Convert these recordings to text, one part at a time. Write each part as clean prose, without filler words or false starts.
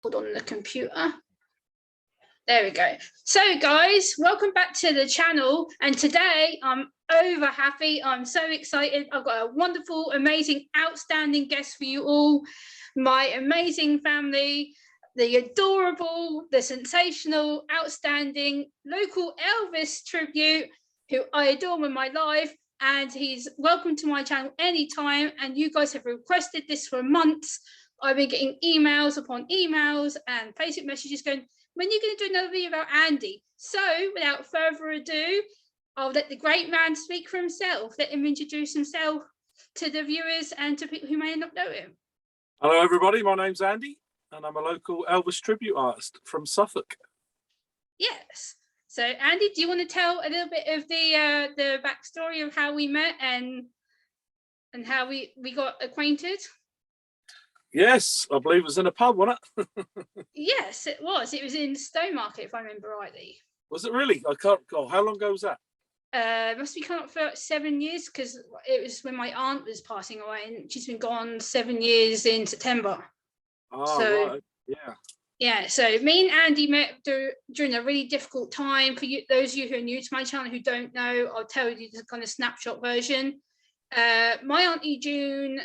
Put on the computer. There we go. So guys, welcome back to the channel. And today I'm over happy. I'm so excited. I've got a wonderful, amazing, outstanding guest for you all. My amazing family, the adorable, the sensational, outstanding local Elvis tribute, who I adore in my life. And he's welcome to my channel anytime. And you guys have requested this for months. I've been getting emails upon emails and Facebook messages going, when are you going to do another video about Andy? So without further ado, I'll let the great man speak for himself. Let him introduce himself to the viewers and to people who may not know him. Hello everybody, my name's Andy and I'm a local Elvis tribute artist from Suffolk. Yes. So Andy, do you want to tell a little bit of the backstory of how we met and how we got acquainted? Yes, I believe it was in a pub, wasn't it? Yes, it was. It was in Stowmarket, if I remember rightly. Was it really? I can't recall. How long ago was that? It must be coming up for 7 years because it was when my aunt was passing away and she's been gone 7 years in September. Oh, so, right. Yeah. Yeah, so me and Andy met during a really difficult time. For you, those of you who are new to my channel who don't know, I'll tell you the kind of snapshot version. My auntie June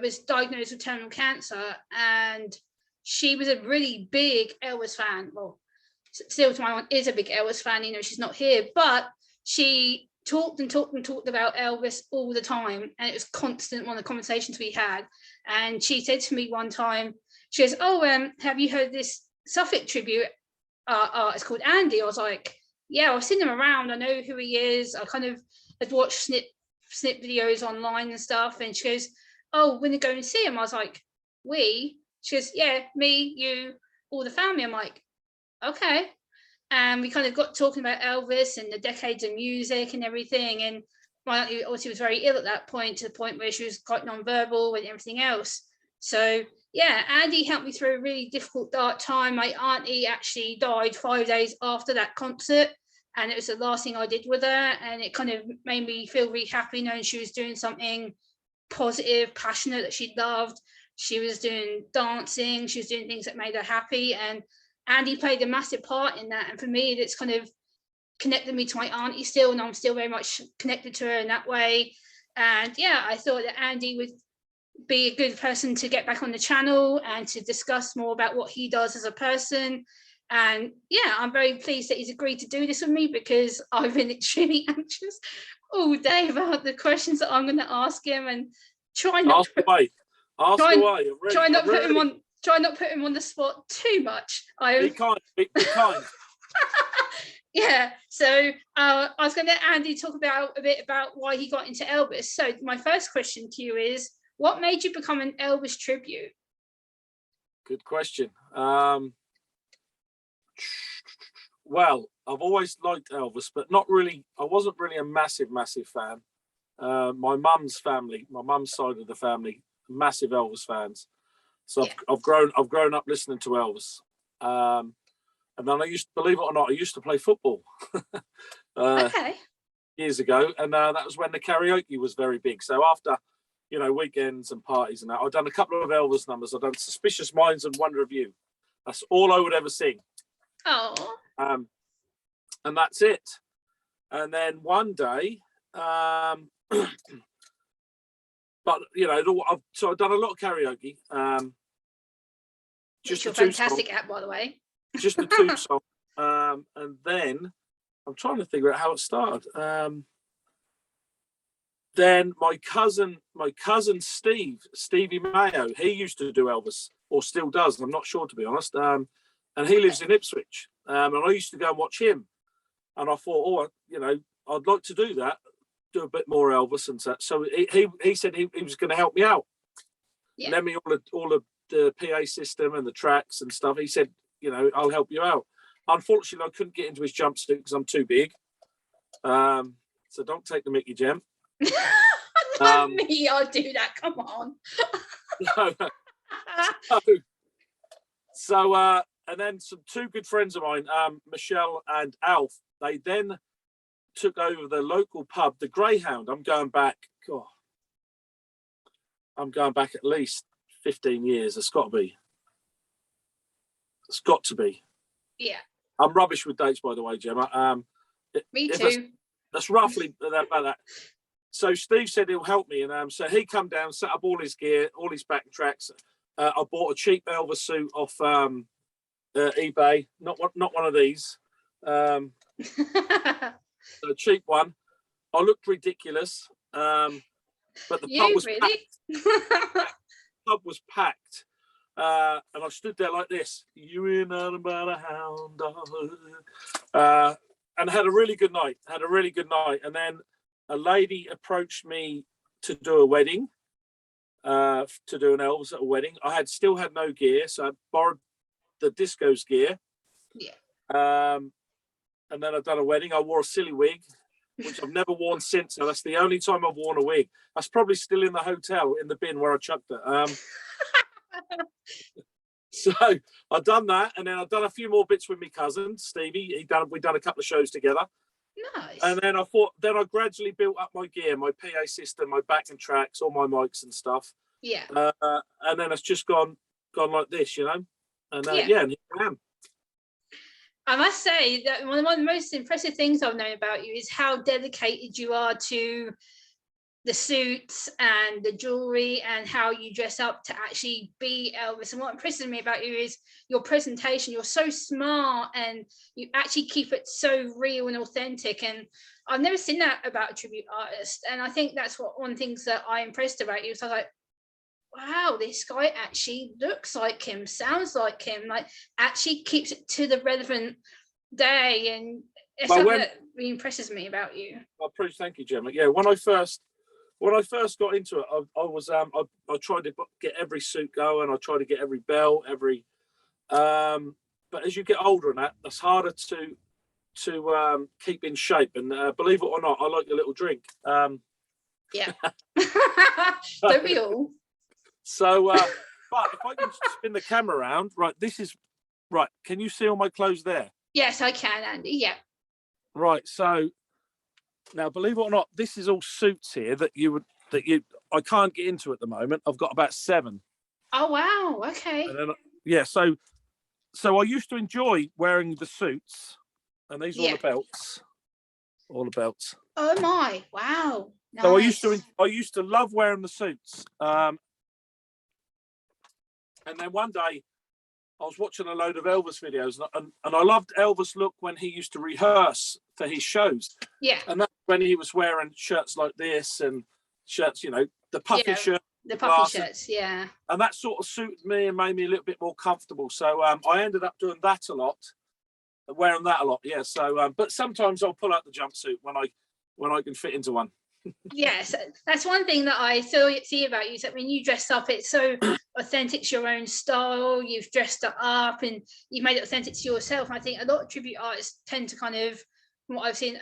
was diagnosed with terminal cancer, and she was a really big Elvis fan. Well, still to my aunt is a big Elvis fan, you know, she's not here, but she talked and talked and talked about Elvis all the time, and it was constant one of the conversations we had. And she said to me one time, she goes, oh, have you heard this Suffolk tribute artist called Andy? I was like, yeah, I've seen him around, I know who he is. I kind of had watched snip videos online and stuff. And she goes, oh, when you go and see him? I was like, we? She goes, yeah, me, you, all the family. I'm like, okay. And we kind of got talking about Elvis and the decades of music and everything. And my auntie obviously was very ill at that point, to the point where she was quite non-verbal and everything else. So yeah, Andy helped me through a really difficult, dark time. My auntie actually died 5 days after that concert, and it was the last thing I did with her. And it kind of made me feel really happy knowing she was doing something positive, passionate, that she loved. She was doing dancing, she was doing things that made her happy, and Andy played a massive part in that. And for me, it's kind of connected me to my auntie still, and I'm still very much connected to her in that way. And yeah, I thought that Andy would be a good person to get back on the channel and to discuss more about what he does as a person. And yeah, I'm very pleased that he's agreed to do this with me, because I've been extremely anxious all day about the questions that I'm going to ask him, and try not to put him on the spot too much. Be kind. Yeah, so I was going to let Andy talk about a bit about why he got into Elvis. So my first question to you is, what made you become an Elvis tribute? Good question. Well, I've always liked Elvis, but not really. I wasn't really a massive fan. My mum's family, my mum's side of the family, massive Elvis fans. So yeah. I've grown up listening to Elvis. And then believe it or not, I used to play football okay. years ago, and that was when the karaoke was very big. So after, you know, weekends and parties and that, I've done a couple of Elvis numbers. I've done Suspicious Minds and Wonder of You. That's all I would ever sing. Oh. And that's it. And then one day, but you know, I've done a lot of karaoke. Just a fantastic app, by the way. Just the two songs. And then I'm trying to figure out how it started. Then my cousin Stevie Mayo, he used to do Elvis, or still does, I'm not sure, to be honest. And he lives in Ipswich. And I used to go and watch him. And I thought, oh, you know, I'd like to do that, do a bit more Elvis and that. So he said he was going to help me out. Yeah. Lend me all of the PA system and the tracks and stuff. He said, you know, I'll help you out. Unfortunately, I couldn't get into his jumpsuit because I'm too big. So don't take the Mickey Gem. Not me, I'll do that. Come on. So and then some two good friends of mine, Michelle and Alf, they then took over the local pub, the Greyhound. I'm going back at least 15 years. It's got to be. It's got to be. Yeah. I'm rubbish with dates, by the way, Gemma. Me too. That's roughly about that. So Steve said he'll help me, and so he come down, set up all his gear, all his backtracks. I bought a cheap Elvis suit off eBay, not one of these, a cheap one. I looked ridiculous, but the pub was packed. The pub was packed, and I stood there like this. You ain't nothing but a hound dog. And had a really good night. And then a lady approached me to do a wedding, to do an Elvis at a wedding. I still had no gear, so I borrowed the disco's gear. Yeah. And then I've done a wedding. I wore a silly wig, which I've never worn since. So that's the only time I've worn a wig. That's probably still in the hotel in the bin where I chucked it. So I've done that, and then I've done a few more bits with my cousin Stevie. We've done a couple of shows together. Nice. And then I gradually built up my gear, my PA system, my backing tracks, all my mics and stuff. Yeah. And then it's just gone like this, And and here I am. I must say that one of the most impressive things I've known about you is how dedicated you are to the suits and the jewelry and how you dress up to actually be Elvis. And what impresses me about you is your presentation. You're so smart and you actually keep it so real and authentic. And I've never seen that about a tribute artist. And I think that's one of the things that I impressed about you. So I was like, wow, this guy actually looks like him, sounds like him, like actually keeps it to the relevant day. And it's something that really impresses me about you. Thank you, Gemma. Yeah, when I first got into it, I tried to get every suit going. I tried to get every belt, but as you get older and that's harder to keep in shape. And believe it or not, I like a little drink. Yeah. Don't we all? So, but if I can spin the camera around, right, this is right. Can you see all my clothes there? Yes, I can, Andy. Yeah. Right. So now, believe it or not, this is all suits here that I can't get into at the moment. I've got about 7. Oh wow. Okay. And then, yeah. So I used to enjoy wearing the suits, and these are all the belts. Oh my! Wow. Nice. So I used to love wearing the suits. And then one day I was watching a load of Elvis videos, and I loved Elvis' look when he used to rehearse for his shows. Yeah. And that's when he was wearing shirts like this and shirts, the puffy shirt. The puffy shirts, yeah. And that sort of suited me and made me a little bit more comfortable. So I ended up doing that a lot, wearing that a lot. Yeah. So, but sometimes I'll pull out the jumpsuit when I can fit into one. Yes, that's one thing that I see about you is that when you dress up, it's so authentic to your own style. You've dressed it up and you've made it authentic to yourself. And I think a lot of tribute artists tend to kind of, from what I've seen,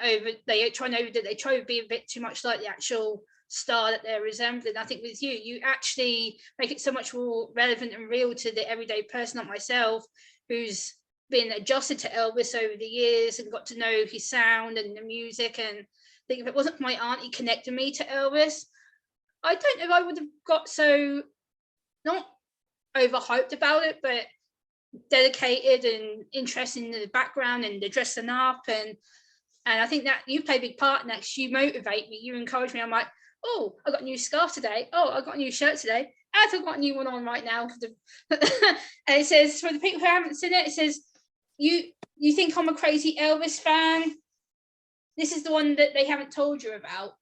they try to be a bit too much like the actual star that they're resembling. I think with you actually make it so much more relevant and real to the everyday person like myself, who's been adjusted to Elvis over the years and got to know his sound and the music. And I think if it wasn't for my auntie connecting me to Elvis, I don't know if I would have got so, not overhyped about it, but dedicated and interested in the background and the dressing up. And I think that you play a big part in that because you motivate me, you encourage me. I'm like, oh, I got a new scarf today. Oh, I got a new shirt today. I've got a new one on right now. And it says, for the people who haven't seen it, it says, you think I'm a crazy Elvis fan? This is the one that they haven't told you about.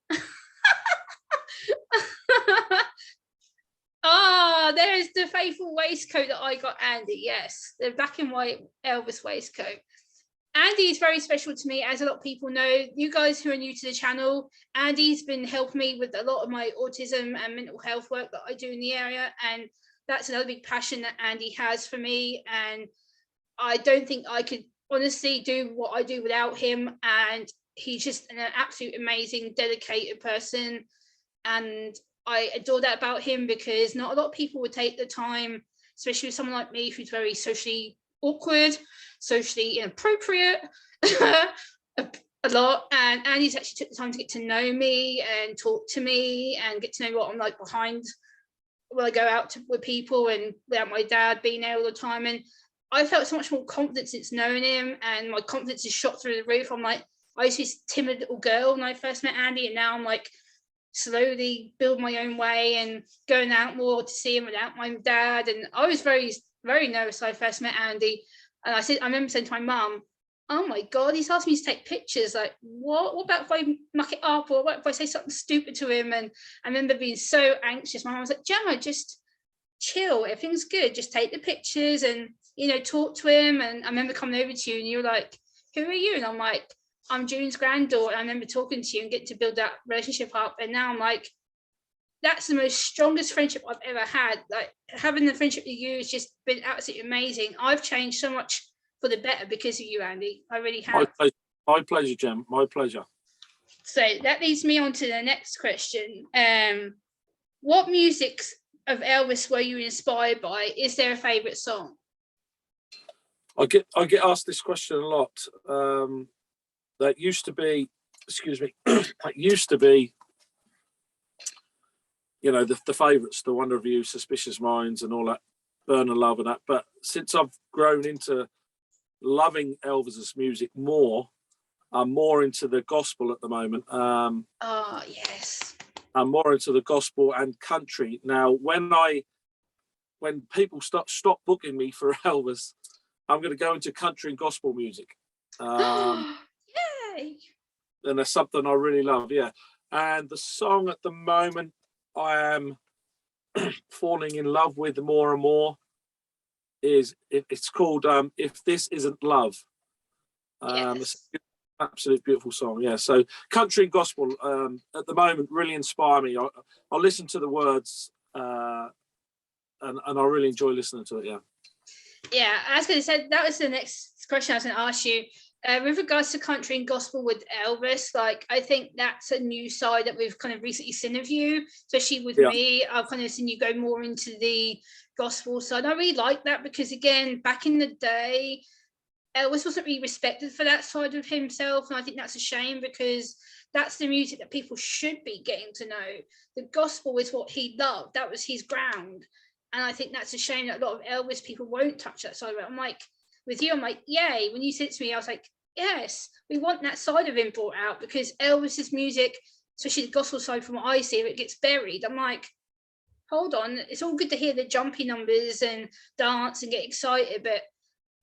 There's the faithful waistcoat that I got Andy. Yes, the black and white Elvis waistcoat. Andy is very special to me, as a lot of people know. You guys who are new to the channel, Andy's been helping me with a lot of my autism and mental health work that I do in the area. And that's another big passion that Andy has for me. And I don't think I could honestly do what I do without him. And he's just an absolute amazing, dedicated person. And I adore that about him, because not a lot of people would take the time, especially with someone like me who's very socially awkward, socially inappropriate a lot. And Andy's actually took the time to get to know me and talk to me and get to know what I'm like behind when I go out with people and without my dad being there all the time. And I felt so much more confidence since knowing him, and my confidence is shot through the roof. I'm like, I used to be this timid little girl when I first met Andy, and now I'm like slowly build my own way and going out more to see him without my dad. And I was very, very nervous when I first met Andy. And I remember saying to my mum, oh my God, he's asked me to take pictures. Like, what about if I muck it up, or what if I say something stupid to him? And I remember being so anxious. My mum was like, Gemma, just chill, everything's good, just take the pictures and, you know, talk to him. And I remember coming over to you and you were like, who are you? And I'm like, I'm June's granddaughter. I remember talking to you and getting to build that relationship up. And now I'm like, that's the most strongest friendship I've ever had. Like, having the friendship with you has just been absolutely amazing. I've changed so much for the better because of you, Andy. I really have. My pleasure, Gem. My pleasure. So that leads me on to the next question. What music of Elvis were you inspired by? Is there a favourite song? I get asked this question a lot. That used to be, that used to be, you know, the favourites, The Wonder of You, Suspicious Minds, and all that, Burn and Love and that. But since I've grown into loving Elvis's music more, I'm more into the gospel at the moment. Oh yes. I'm more into the gospel and country now. When people stop booking me for Elvis, I'm going to go into country and gospel music. Yay! And that's something I really love. Yeah. And the song at the moment I am falling in love with more and more is it's called If This Isn't Love. Yes. It's an absolute beautiful song. Yeah. So country and gospel at the moment really inspire me. I listen to the words and I really enjoy listening to it. Yeah. Yeah, I was going to say that was the next question I was going to ask you. With regards to country and gospel with Elvis, like, I think that's a new side that we've kind of recently seen of you, especially with me. I've kind of seen you go more into the gospel side. I really like that because, again, back in the day, Elvis wasn't really respected for that side of himself, and I think that's a shame because that's the music that people should be getting to know. The gospel is what he loved. That was his ground. And I think that's a shame that a lot of Elvis people won't touch that side of it. I'm like, with you, I'm like, yay. When you said it to me, I was like, yes, we want that side of him brought out because Elvis's music, especially the gospel side from what I see, it gets buried. I'm like, hold on, it's all good to hear the jumpy numbers and dance and get excited, but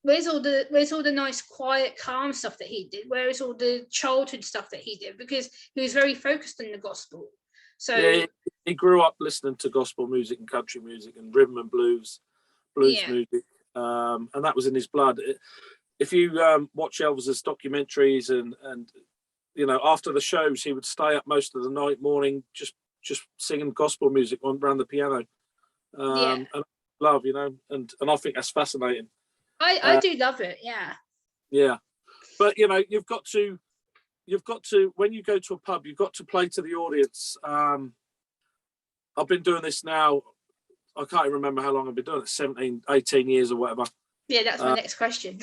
where's all the nice, quiet, calm stuff that he did? Where is all the childhood stuff that he did? Because he was very focused on the gospel. So yeah, he grew up listening to gospel music and country music and rhythm and blues music. And that was in his blood. If you watch Elvis's documentaries and you know, after the shows, he would stay up most of the night, morning, just singing gospel music around the piano. And I love, you know, and I think that's fascinating. I do love it. Yeah, but you know, you've got to when you go to a pub, you've got to play to the audience. I've been doing this now. I can't even remember how long I've been doing it, 17, 18 years or whatever. Yeah, that's my next question.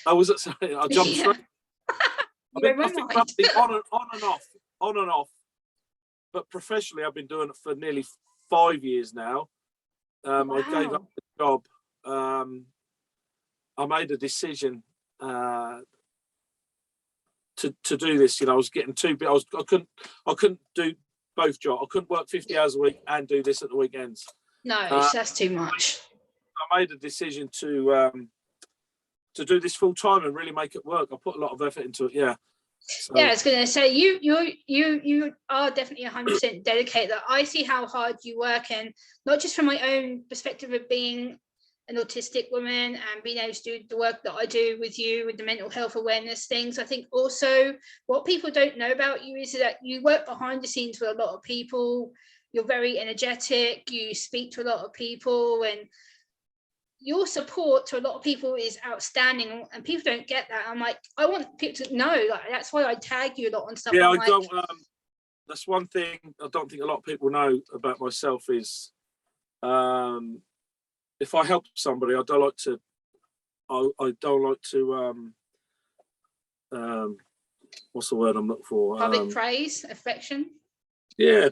I was at, I jumped straight. I think on and off. But professionally, I've been doing it for nearly 5 years now. Wow. I gave up the job. I made a decision to do this. You know, I was getting too big. I couldn't do both jobs. I couldn't work 50 hours a week and do this at the weekends. No, that's too much. I made a decision to do this full time and really make it work. I put a lot of effort into it. Yeah. So. Yeah, I was going to say you are definitely 100% dedicated. I see how hard you work, and not just from my own perspective of being an autistic woman and being able to do the work that I do with you with the mental health awareness things. I think also what people don't know about you is that you work behind the scenes with a lot of people. You're very energetic. You speak to a lot of people, and your support to a lot of people is outstanding, and people don't get that. I'm like, I want people to know, like, that's why I tag you a lot on stuff. Yeah, I'm that's one thing I don't think a lot of people know about myself is if I help somebody, I don't like to what's the word I'm looking for? Public praise, affection. Yeah,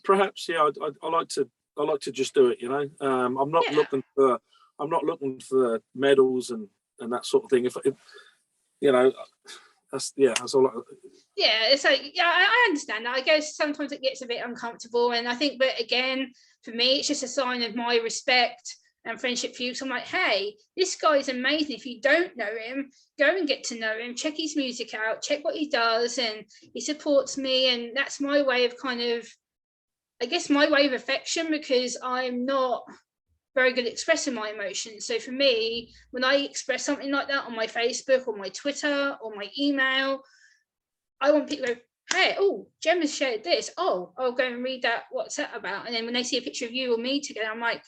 perhaps. Yeah, I like to just do it. You know, I'm not looking for I'm not looking for medals and that sort of thing. If you know, that's all. Yeah, it's like, yeah, I understand that. I guess sometimes it gets a bit uncomfortable, and I think, but again, for me, it's just a sign of my respect and friendship for you. So I'm like, hey, this guy is amazing. If you don't know him, go and get to know him, check his music out, check what he does, and he supports me. And that's my way of kind of, I guess, my way of affection, because I'm not very good at expressing my emotions. So for me, when I express something like that on my Facebook or my Twitter or my email, I want people to go, hey, oh, Jem has shared this. Oh, I'll go and read that. What's that about? And then when they see a picture of you or me together, I'm like,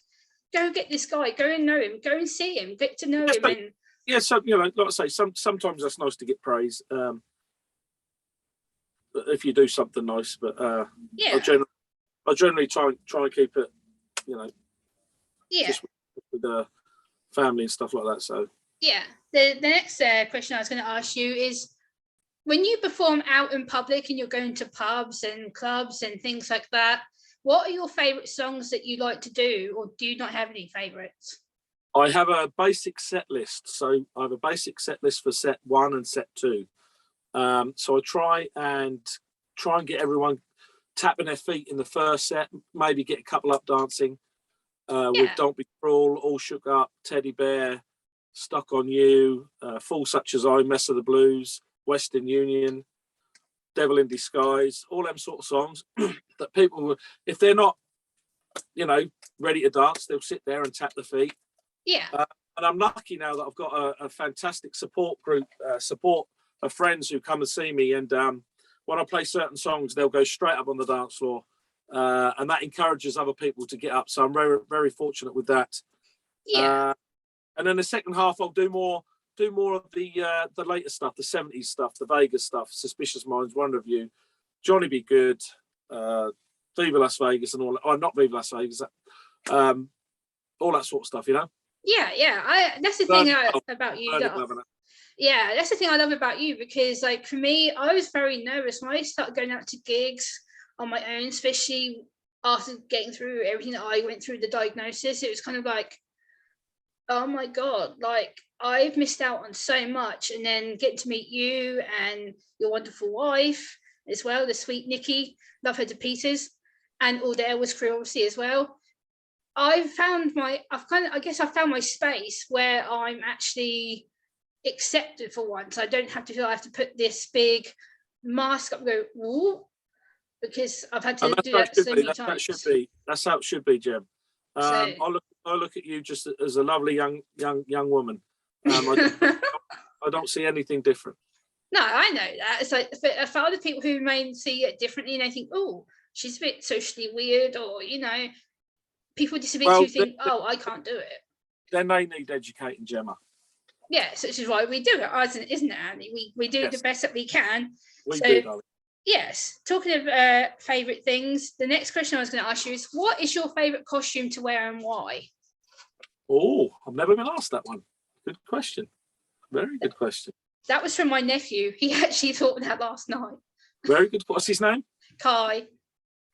go get this guy, go and know him, go and see him, get to know him. And yeah, so you know, like I say, sometimes that's nice to get praise. If you do something nice, but yeah, I generally try and keep it, you know, yeah, just with the family and stuff like that. So yeah. The next question I was going to ask you is, when you perform out in public and you're going to pubs and clubs and things like that, what are your favorite songs that you like to do, or do you not have any favorites? I have a basic set list. So I have a basic set list for set 1 and set 2. So I try and get everyone tapping their feet in the first set, maybe get a couple up dancing with Don't Be Cruel, All Shook Up, Teddy Bear, Stuck on You, Fool Such as I, Mess of the Blues, Western Union, Devil in Disguise, all them sort of songs that people, if they're not, you know, ready to dance, they'll sit there and tap their feet. Yeah. And I'm lucky now that I've got a fantastic support group, support of friends who come and see me. And when I play certain songs, they'll go straight up on the dance floor. And that encourages other people to get up. So I'm very, very fortunate with that. Yeah. And then the second half, I'll do more of the later stuff, the 70s stuff, the Vegas stuff, Suspicious Minds, Wonder of You, Johnny Be Good, Viva Las Vegas, and all that. Oh, not Viva Las Vegas, all that sort of stuff, you know? Yeah. That's the thing about you. Yeah, that's the thing I love about you, because like for me, I was very nervous when I started going out to gigs on my own, especially after getting through everything that I went through, the diagnosis. It was kind of like, oh my God, like I've missed out on so much. And then getting to meet you and your wonderful wife as well, the sweet Nikki, love her to pieces, and all the Elvis crew obviously as well. I found my space where I'm actually accepted for once. I don't have to feel I have to put this big mask up and go, ooh, because I've had to do that so many times. That's how it should be, Jem. I look at you just as a lovely young woman. I don't see anything different. No, I know that. It's like for other people who may see it differently, and they think, oh, she's a bit socially weird, or you know, people with disabilities who think, oh, I can't do it. Then they need educating, Gemma. Yes, which is why we do it, isn't it, Andy? We do the best that we can. We do, darling. Yes. Talking of favourite things, the next question I was going to ask you is, what is your favourite costume to wear and why? Oh, I've never been asked that one. Good question. Very good question. That was from my nephew. He actually thought that last night. Very good. What's his name? Kai.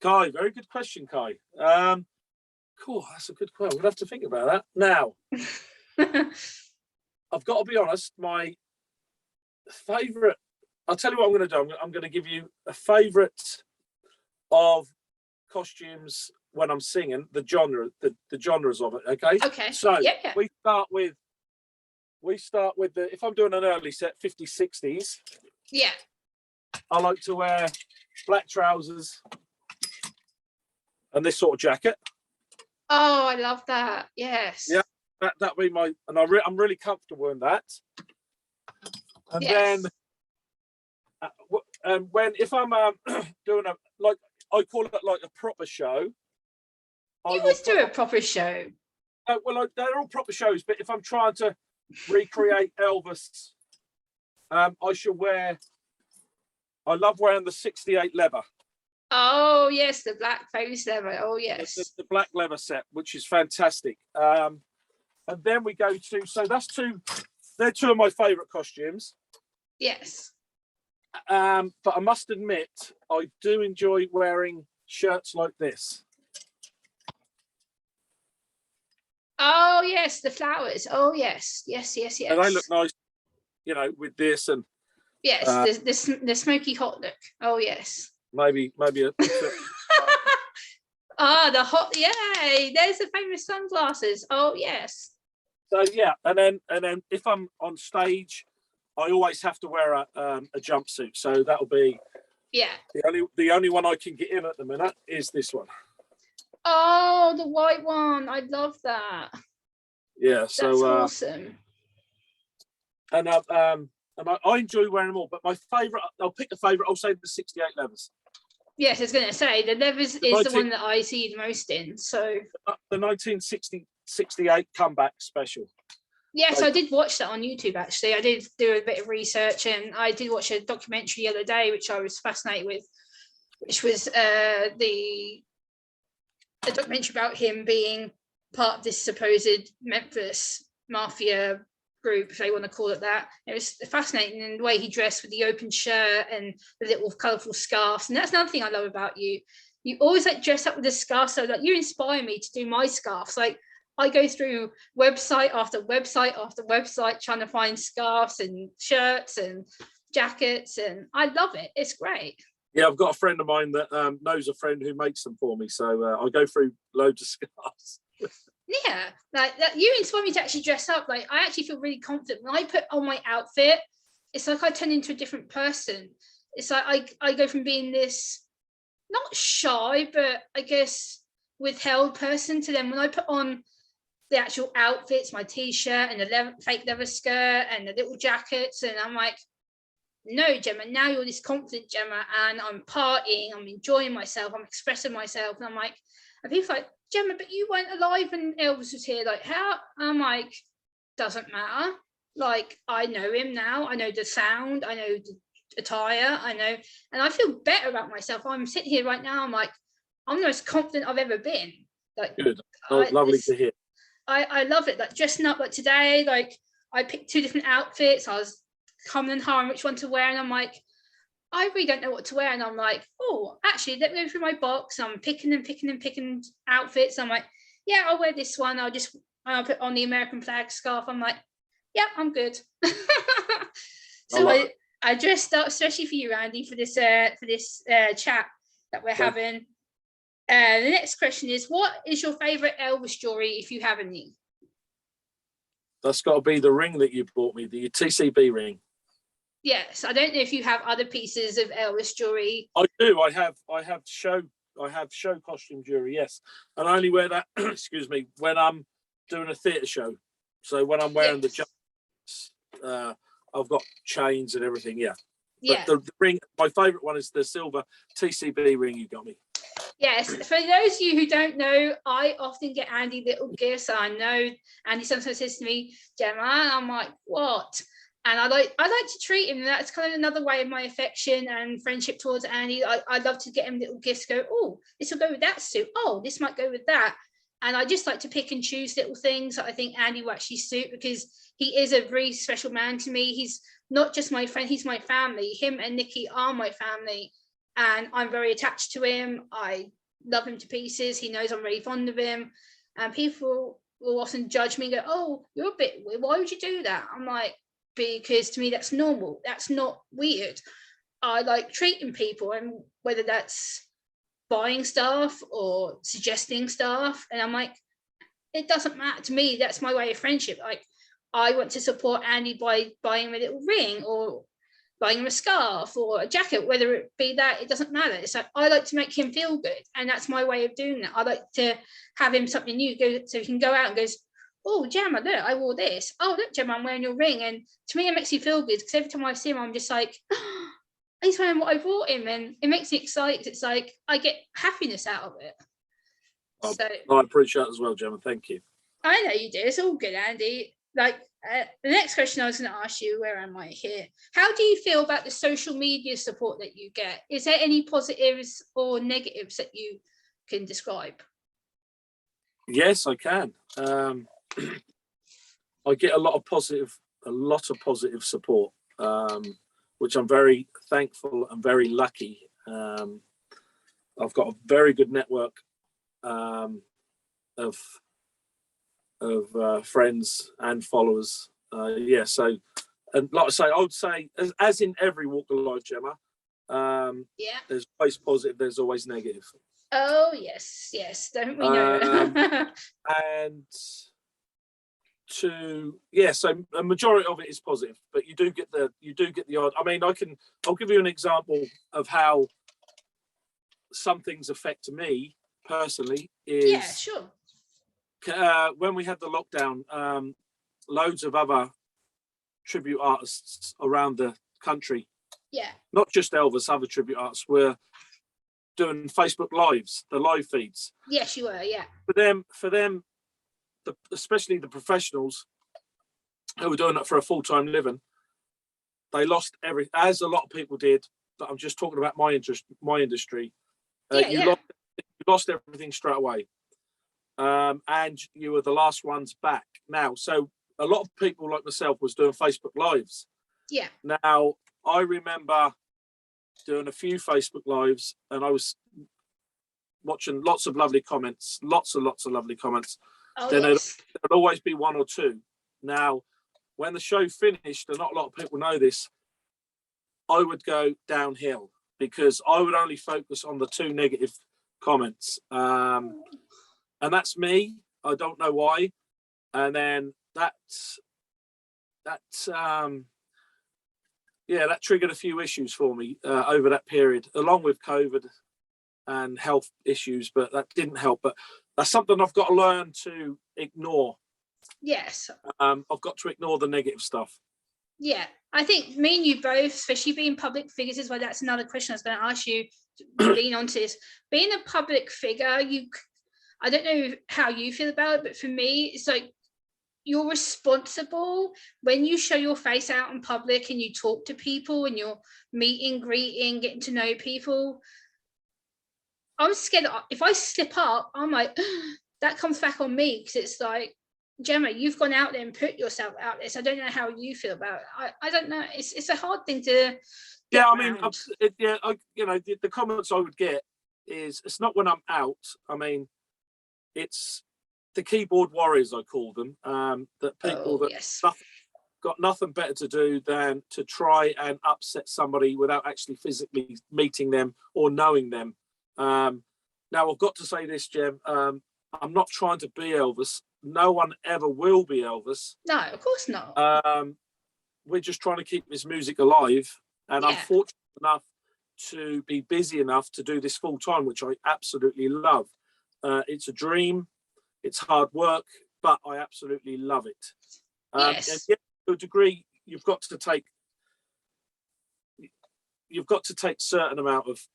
Very good question, Kai. Cool. That's a good question. We'll have to think about that. Now, I've got to be honest, my favourite, I'll tell you what I'm going to do. I'm going to give you a favourite of costumes when I'm singing, the genres of it, okay? Okay. So we start with the, if I'm doing an early set, 50s, 60s. Yeah. I like to wear black trousers and this sort of jacket. Oh, I love that. Yes. Yeah, that'd be my, and I'm really comfortable in that. And then if I'm doing like I call it like a proper show. You always do a proper show. Well, they're all proper shows, but if I'm trying to recreate Elvis, I love wearing the 68 leather. Oh yes, the black face leather. Oh yes, the black leather set, which is fantastic. And then we go to, so they're two of my favourite costumes. Yes. But I must admit, I do enjoy wearing shirts like this. Oh yes, the flowers. Oh yes, yes, yes, And they yes. look nice, you know, with this and Yes, the smoky hot look. Oh yes. maybe a Ah, the hot. Yay! There's the famous sunglasses. Oh yes. so yeah, and then if I'm on stage, I always have to wear a jumpsuit. So that'll be Yeah. the only one I can get in at the minute is this one. Oh, the white one. I love that. Yeah, That's so awesome. and I enjoy wearing them all, but my favourite, I'll pick a favourite. I'll say the 68 leathers. Yes, I was going to say the leathers is the one that I see the most in. So the 1968 comeback special. yes, I did watch that on YouTube. Actually, I did do a bit of research, and I did watch a documentary the other day, which I was fascinated with, which was a documentary about him being part of this supposed Memphis mafia group, if they want to call it that. It was fascinating in the way he dressed with the open shirt and the little colourful scarves. And that's another thing I love about you. You always like dress up with a scarf. So like you inspire me to do my scarves. Like I go through website after website after website trying to find scarves and shirts and jackets, and I love it. It's great. Yeah, I've got a friend of mine that knows a friend who makes them for me. So I go through loads of scarves. Yeah, like that, you inspire me to actually dress up. Like I actually feel really confident when I put on my outfit. It's like I turn into a different person. It's like I go from being this not shy, but I guess withheld person to then when I put on the actual outfits, my t-shirt and the fake leather skirt and the little jackets, and I'm like, no, Gemma, now you're this confident Gemma, and I'm partying, I'm enjoying myself, I'm expressing myself, and I'm like, and people are like, Gemma, but you weren't alive when Elvis was here. Like, how? I'm like, doesn't matter. Like, I know him now. I know the sound. I know the attire. I know, and I feel better about myself. I'm sitting here right now. I'm like, I'm the most confident I've ever been. Like, good, lovely to hear. I love it. Like dressing up like today. Like I picked 2 different outfits. I was coming and hard which one to wear, and I'm like, I really don't know what to wear. And I'm like, oh, actually, let me go through my box. I'm picking outfits. I'm like, yeah, I'll wear this one. I'll put on the American flag scarf. I'm like, yeah, I'm good. So I dressed up, especially for you, Andy, for this chat that we're having. The next question is, what is your favorite Elvis jewelry, if you have any? That's got to be the ring that you bought me, the TCB ring. Yes, I don't know if you have other pieces of Elvis jewelry. I do. I have show costume jewelry. Yes, and I only wear that. excuse me, when I'm doing a theatre show. So when I'm wearing the jumps, I've got chains and everything. Yeah. But the ring, my favourite one is the silver TCB ring you got me. Yes, for those of you who don't know, I often get Andy little gifts. I know Andy sometimes says to me, Gemma, I'm like, what? And I like to treat him. That's kind of another way of my affection and friendship towards Andy. I love to get him little gifts. Go, oh, this will go with that suit. Oh, this might go with that. And I just like to pick and choose little things that I think Andy will actually suit, because he is a very special man to me. He's not just my friend, he's my family. Him and Nikki are my family, and I'm very attached to him. I love him to pieces. He knows I'm really fond of him. And people will often judge me and go, oh, you're a bit weird. Why would you do that? I'm like, because to me that's normal. That's not weird. I like treating people, and whether that's buying stuff or suggesting stuff, and I'm like, it doesn't matter to me. That's my way of friendship. Like, I want to support Andy by buying him a little ring or buying him a scarf or a jacket, whether it be that, it doesn't matter. It's like, I like to make him feel good, and that's my way of doing that. I like to have him something new, so he can go out and goes, oh, Gemma, look, I wore this. Oh, look, Gemma, I'm wearing your ring. And to me, it makes you feel good, because every time I see him, I'm just like, oh, he's wearing what I bought him, and it makes me excited. It's like I get happiness out of it. So I appreciate it as well, Gemma. Thank you. I know you do. It's all good, Andy. Like the next question I was going to ask you, where am I here? How do you feel about the social media support that you get? Is there any positives or negatives that you can describe? Yes, I can. I get a lot of positive support, which I'm very thankful and very lucky. I've got a very good network of friends and followers. Yeah, so, and like I say, I would say, as in every walk of life, Gemma, Yeah. there's always positive, there's always negative. Oh yes, yes. Don't we know? And so a majority of it is positive, but you do get the odd. I mean, I'll give you an example of how some things affect me personally. Yeah, sure. When we had the lockdown, loads of other tribute artists around the country, not just Elvis, other tribute artists were doing Facebook lives, the live feeds. Yes, you were. Yeah. For them, especially the professionals who were doing it for a full-time living, they lost as a lot of people did. But I'm just talking about my industry. You lost everything straight away, and you were the last ones back. Now, so a lot of people like myself was doing Facebook lives. Yeah. Now, I remember doing a few Facebook lives, and I was watching lots of lovely comments, lots and lots of lovely comments. Then there'd always be one or two. Now, when the show finished, and not a lot of people know this, I would go downhill because I would only focus on the two negative comments. And that's me. I don't know why. And then that triggered a few issues for me over that period, along with COVID and health issues, but that didn't help. But that's something I've got to learn to ignore. Yes. I've got to ignore the negative stuff. Yeah, I think me and you both, especially being public figures as well, that's another question I was going to ask you, lean onto this. Being a public figure, I don't know how you feel about it, but for me, it's like you're responsible when you show your face out in public and you talk to people and you're meeting, greeting, getting to know people. I'm scared that if I slip up, I'm like, that comes back on me, because it's like, Gemma, you've gone out there and put yourself out there. So I don't know how you feel about it. I don't know. It's a hard thing to. Yeah, I mean, the comments I would get is, it's not when I'm out. I mean, it's the keyboard warriors, I call them. That people got nothing better to do than to try and upset somebody without actually physically meeting them or knowing them. Now, I've got to say this, Gem. I'm not trying to be Elvis. No one ever will be Elvis. No, of course not. We're just trying to keep his music alive. And I'm fortunate enough to be busy enough to do this full time, which I absolutely love. It's a dream. It's hard work, but I absolutely love it. And to a degree, you've got to take certain amount of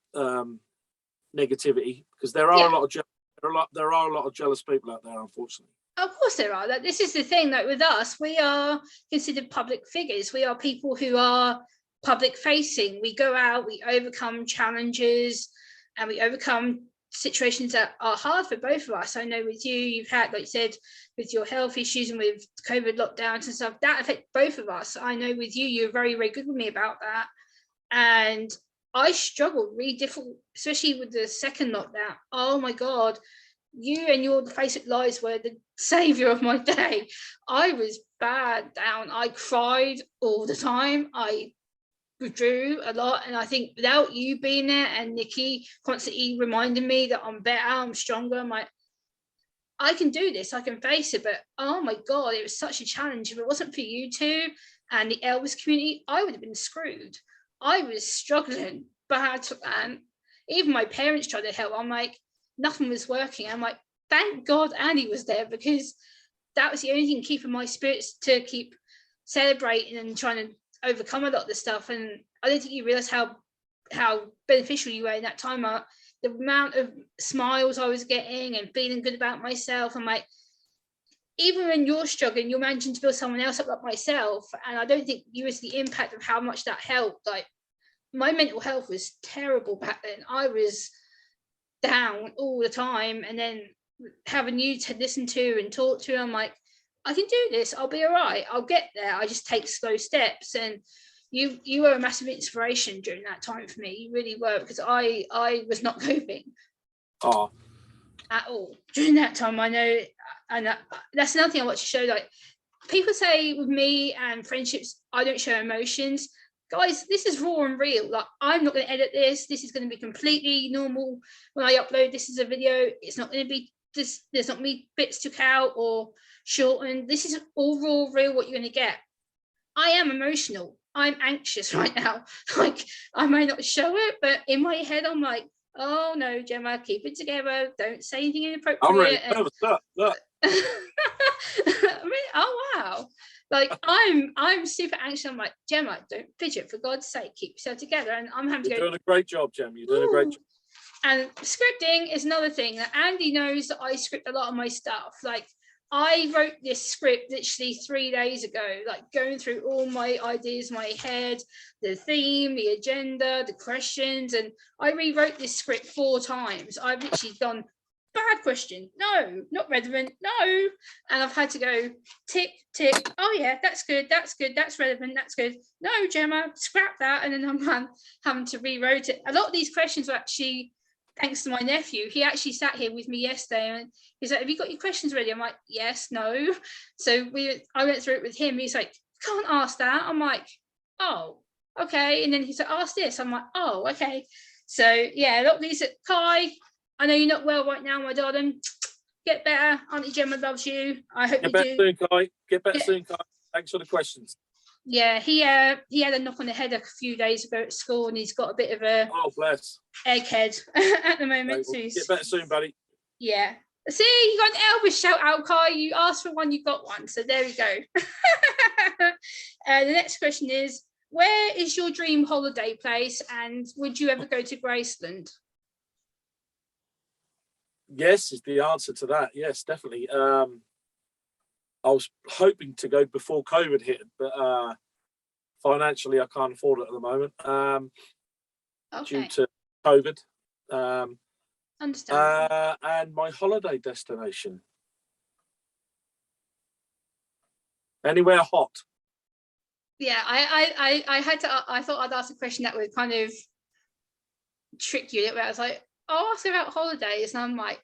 negativity, because there are a lot of jealous people out there, unfortunately. Of course there are. This is the thing, that with us, we are considered public figures. We are people who are public facing. We go out, we overcome challenges, and we overcome situations that are hard for both of us. I know with you, you've had, like you said, with your health issues and with COVID lockdowns and stuff, that affect both of us. I know with you, you're very, very good with me about that. And I struggled really difficult, especially with the second lockdown. Oh my God, you and your Facebook lives were the savior of my day. I was bad down. I cried all the time. I withdrew a lot, and I think without you being there and Nikki constantly reminding me that I'm better, I'm stronger, I'm like, I can do this, I can face it. But oh my God, it was such a challenge. If it wasn't for you two and the Elvis community, I would have been screwed. I was struggling bad, and even my parents tried to help. I'm like, nothing was working. I'm like, thank God Andy was there, because that was the only thing keeping my spirits to keep celebrating and trying to overcome a lot of the stuff. And I don't think you realize how beneficial you were in that time. The amount of smiles I was getting and feeling good about myself. I'm like, even when you're struggling, you're managing to build someone else up like myself. And I don't think you realize the impact of how much that helped. Like, my mental health was terrible back then. I was down all the time, and then having you to listen to and talk to, I'm like, I can do this, I'll be all right, I'll get there. I just take slow steps. And you were a massive inspiration during that time for me. You really were, because I was not coping. Oh, at all during that time. I know, and that's another thing I watch the show. Like, people say with me and friendships, I don't show emotions. Guys, this is raw and real. Like, I'm not going to edit this. This is going to be completely normal when I upload this as a video. It's not going to be this. There's not going to be bits took out or shortened. This is all raw, real. What you're going to get. I am emotional. I'm anxious right now. Like, I may not show it, but in my head, I'm like, oh no, Gemma, keep it together. Don't say anything inappropriate. I'm really nervous. Look. I mean, oh wow. Like, I'm super anxious. I'm like, Gemma, don't fidget, for God's sake, keep yourself together. And I'm having to go. You're doing a great job, Gem. You're doing a great job. And scripting is another thing that Andy knows, that I script a lot of my stuff. Like, I wrote this script literally 3 days ago, like going through all my ideas in my head, the theme, the agenda, the questions, and I rewrote this script 4 times. I've literally gone, bad question, no, not relevant, no, and I've had to go tick, tick, oh yeah, that's good, that's relevant, that's good, no, Gemma, scrap that, and then I'm having to rewrite it. A lot of these questions were actually thanks to my nephew. He actually sat here with me yesterday and he's like, have you got your questions ready? I'm like, yes, no. So I went through it with him. He's like, can't ask that. I'm like, oh, okay. And then he's like, ask this. I'm like, oh, okay. So yeah, a lot of these, Kai, I know you're not well right now, my darling. Get better. Auntie Gemma loves you. I hope you do. Get better soon, Kai. Get better soon, Kai. Thanks for the questions. Yeah, he had a knock on the head a few days ago at school, and he's got a bit of a egghead at the moment. Right, well, get better soon, buddy. Yeah. See, you got an Elvis shout out, Kai. You asked for one, you got one. So there we go. The next question is, where is your dream holiday place, and would you ever go to Graceland? Yes, is the answer to that. Yes, definitely. I was hoping to go before COVID hit, but financially I can't afford it at the moment due to COVID. Understand. And my holiday destination, anywhere hot. Yeah, I thought I'd ask a question that would kind of trick you a little bit. I was like, I'll ask about holidays, and I'm like,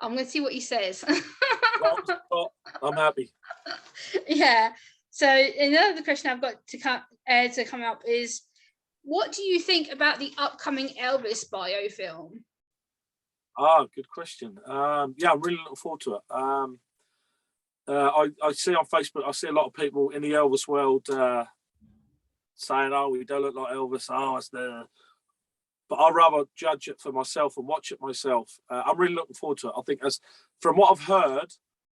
I'm going to see what he says. I'm happy. Yeah. So another question I've got to come up is, what do you think about the upcoming Elvis biofilm? Good question. Yeah, I'm really looking forward to it. I see on Facebook, I see a lot of people in the Elvis world saying, "Oh, we don't look like Elvis." Oh, it's the. But I'd rather judge it for myself and watch it myself. I'm really looking forward to it. I think, as from what I've heard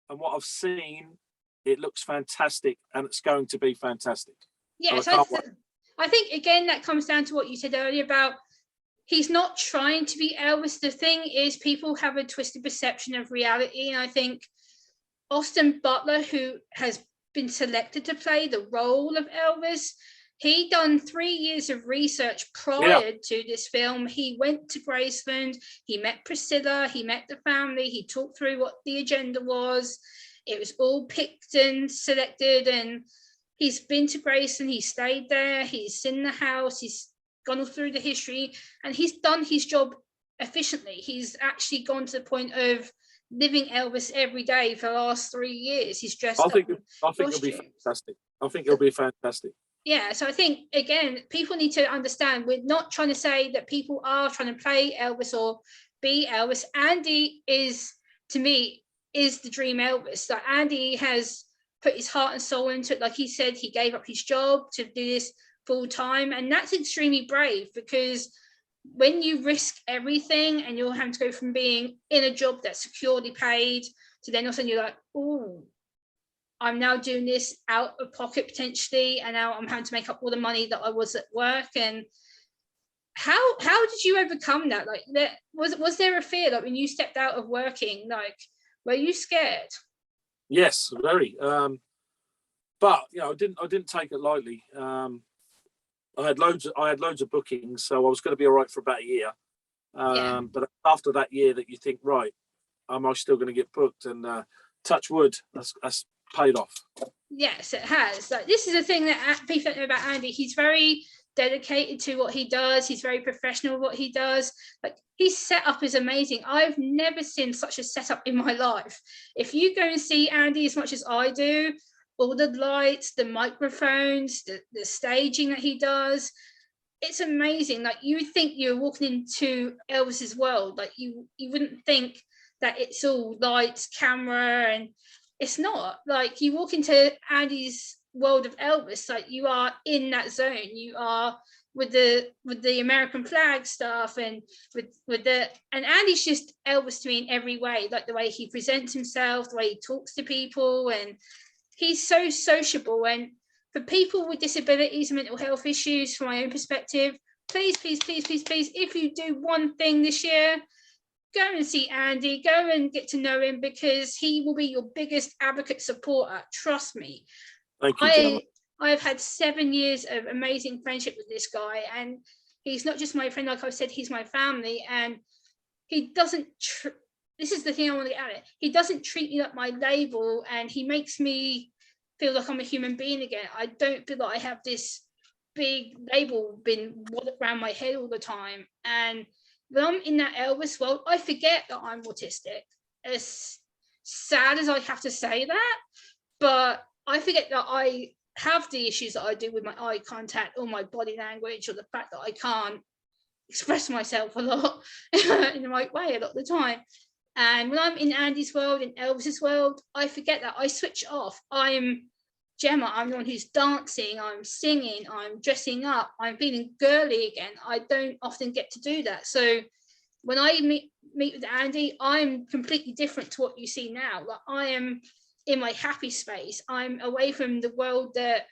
and what I've seen, it looks fantastic, and it's going to be fantastic. Yeah, so I think, again, that comes down to what you said earlier about he's not trying to be Elvis. The thing is, people have a twisted perception of reality, and I think Austin Butler, who has been selected to play the role of Elvis, he done 3 years of research prior to this film. He went to Graceland, he met Priscilla, he met the family, he talked through what the agenda was. It was all picked and selected, and he's been to Graceland, he stayed there, he's seen the house, he's gone through the history, and he's done his job efficiently. He's actually gone to the point of living Elvis every day for the last 3 years. He's dressed up. I think it'll be fantastic. I think it'll be fantastic. Yeah, so I think, again, people need to understand, we're not trying to say that people are trying to play Elvis or be Elvis. Andy is, to me, is the dream Elvis. Like, Andy has put his heart and soul into it. Like he said, he gave up his job to do this full time, and that's extremely brave, because when you risk everything and you're having to go from being in a job that's securely paid to then all of a sudden you're like, oh, I'm now doing this out of pocket potentially, and now I'm having to make up all the money that I was at work. And how did you overcome that? Like, was there a fear, like when you stepped out of working, like, were you scared? Yes, very. But I didn't take it lightly. I had loads of bookings, so I was going to be all right for about a year. But after that year, that you think, right, am I still going to get booked? And touch wood, that's paid off. Yes, it has. Like, this is the thing that people don't know about Andy. He's very dedicated to what he does. He's very professional at what he does. Like, his setup is amazing. I've never seen such a setup in my life. If you go and see Andy as much as I do, all the lights, the microphones, the staging that he does, it's amazing. Like, you would think you're walking into Elvis's world. Like, you wouldn't think that it's all lights, camera, and it's not. Like, you walk into Andy's world of Elvis, like, you are in that zone. You are with the American flag stuff, and and Andy's just Elvis to me in every way. Like, the way he presents himself, the way he talks to people, and he's so sociable. And for people with disabilities and mental health issues, from my own perspective, please, if you do one thing this year, go and see Andy, go and get to know him, because he will be your biggest advocate supporter. Trust me. Thank you, Gemma. I've had 7 years of amazing friendship with this guy, and he's not just my friend, like I said, he's my family. And he doesn't, this is the thing I want to get at it, he doesn't treat me like my label, and he makes me feel like I'm a human being again. I don't feel like I have this big label been around my head all the time. And when I'm in that Elvis world, I forget that I'm autistic. As sad as I have to say that, but I forget that I have the issues that I do with my eye contact or my body language, or the fact that I can't express myself a lot in the right way a lot of the time. And when I'm in Andy's world, in Elvis's world, I forget that. I switch off. I'm Gemma. I'm the one who's dancing, I'm singing, I'm dressing up, I'm feeling girly again. I don't often get to do that. So when I meet with Andy, I'm completely different to what you see now. Like, I am in my happy space. I'm away from the world that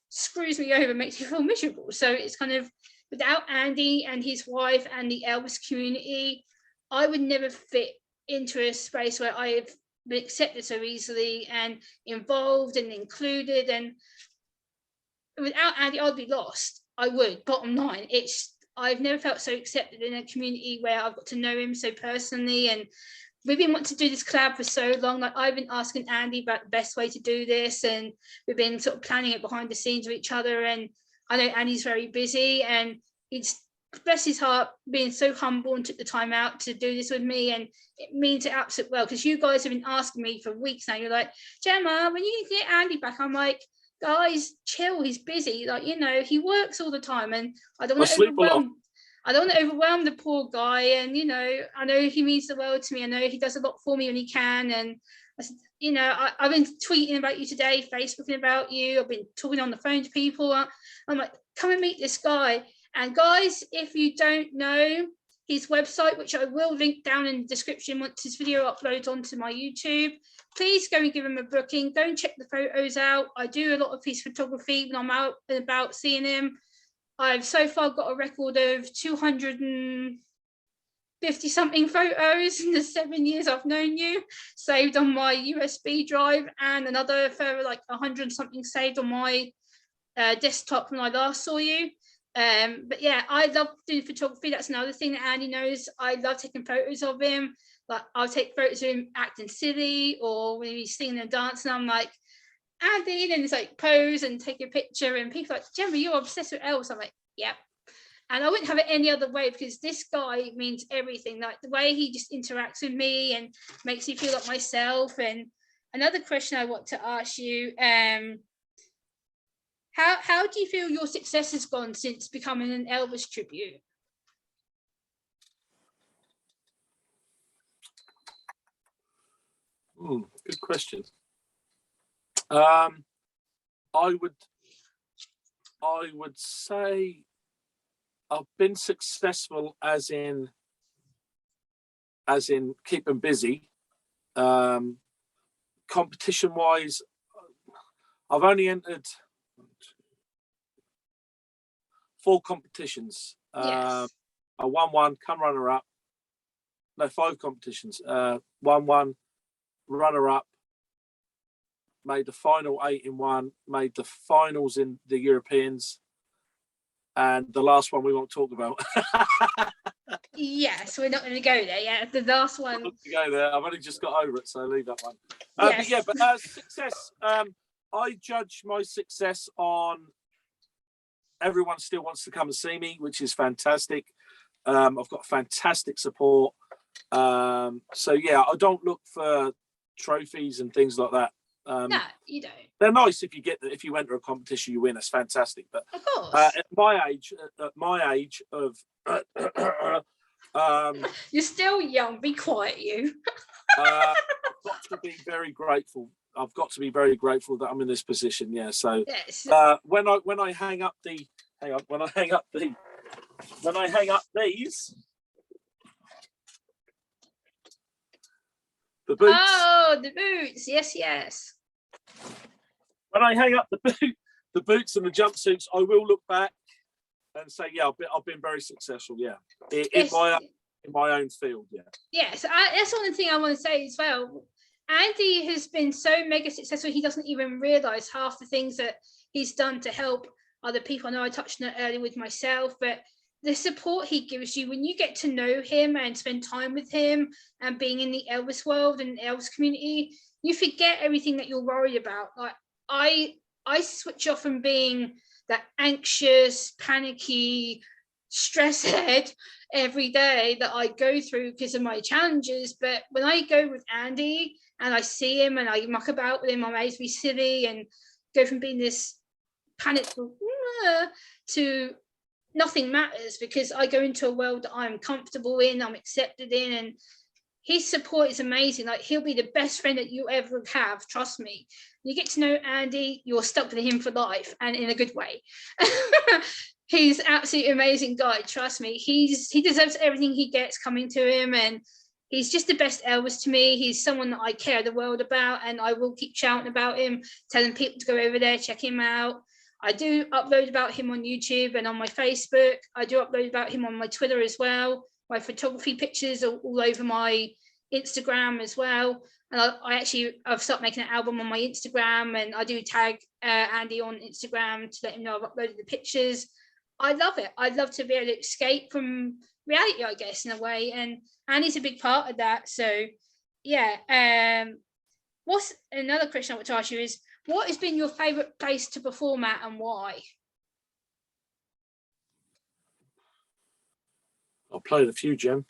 screws me over, makes me feel miserable. So it's kind of, without Andy and his wife and the Elvis community, I would never fit into a space where I've been accepted so easily and involved and included. And without Andy, I'd be lost. I would. Bottom line, I've never felt so accepted in a community where I've got to know him so personally. And we've been wanting to do this collab for so long. Like, I've been asking Andy about the best way to do this, and we've been sort of planning it behind the scenes with each other. And I know Andy's very busy, and he's, bless his heart, being so humble and took the time out to do this with me. And it means it absolutely well, because you guys have been asking me for weeks now. You're like, Gemma, when you get Andy back? I'm like, guys, chill, he's busy. Like, you know, he works all the time, and I don't want to overwhelm the poor guy. And, you know, I know he means the world to me. I know he does a lot for me when he can. And I said, you know, I've been tweeting about you today, Facebooking about you. I've been talking on the phone to people. I'm like, come and meet this guy. And guys, if you don't know his website, which I will link down in the description once this video uploads onto my YouTube, please go and give him a booking. Go and check the photos out. I do a lot of his photography when I'm out and about seeing him. I've so far got a record of 250 something photos in the 7 years I've known you, saved on my USB drive, and another further like 100 something saved on my desktop when I last saw you. But yeah, I love doing photography. That's another thing that Andy knows. I love taking photos of him. Like, I'll take photos of him acting silly, or when he's singing and dancing, I'm like, Andy, and then it's like pose and take a picture, and people are like, Gemma, you're obsessed with Elvis. I'm like, yep. And I wouldn't have it any other way, because this guy means everything. Like, the way he just interacts with me and makes me feel like myself. And another question I want to ask you, how do you feel your success has gone since becoming an Elvis tribute? Good question. I would say I've been successful as in keeping busy. Competition wise, I've only entered 4 competitions. Yes. I won 1, come runner up. No, 5 competitions. Won 1, runner up. Made the final 8 in 1. Made the finals in the Europeans. And the last one we won't talk about. Yes, we're not going to go there. Yeah, the last one. I'm not going to go there. I've only just got over it, so leave that one. Yes. But success. I judge my success on everyone still wants to come and see me, which is fantastic. I've got fantastic support. So yeah, I don't look for trophies and things like that. No, you don't. They're nice if you enter a competition, you win. It's fantastic. But of course, at my age of you're still young. Be quiet, you. I've got to be very grateful. I've got to be very grateful that I'm in this position. Yeah. So yes. When I hang up these, the boots. Oh, the boots. Yes, yes. When I hang up the boots and the jumpsuits, I will look back and say, yeah, I've been very successful. Yeah, in my own field. Yeah. Yes, that's one thing I want to say as well. Andy has been so mega successful, he doesn't even realise half the things that he's done to help other people. I know I touched on it earlier with myself, but the support he gives you when you get to know him and spend time with him and being in the Elvis world and Elvis community, you forget everything that you're worried about. Like I switch off from being that anxious, panicky, stress head every day that I go through because of my challenges. But when I go with Andy and I see him and I muck about with him, I'm able to be silly and go from being this panicked to nothing matters, because I go into a world that I'm comfortable in, I'm accepted in, and his support is amazing. Like, he'll be the best friend that you ever have, trust me. You get to know Andy, you're stuck with him for life, and in a good way. He's absolutely amazing guy, trust me. He deserves everything he gets coming to him, and he's just the best Elvis to me. He's someone that I care the world about, and I will keep shouting about him, telling people to go over there, check him out. I do upload about him on YouTube and on my Facebook. I do upload about him on my Twitter as well. My photography pictures are all over my Instagram as well. And I've started making an album on my Instagram, and I do tag Andy on Instagram to let him know I've uploaded the pictures. I love it. I'd love to be able to escape from reality, I guess, in a way. And Andy's a big part of that. So, yeah. What's another question I want to ask you is, what has been your favourite place to perform at and why? I've played a few, Jem.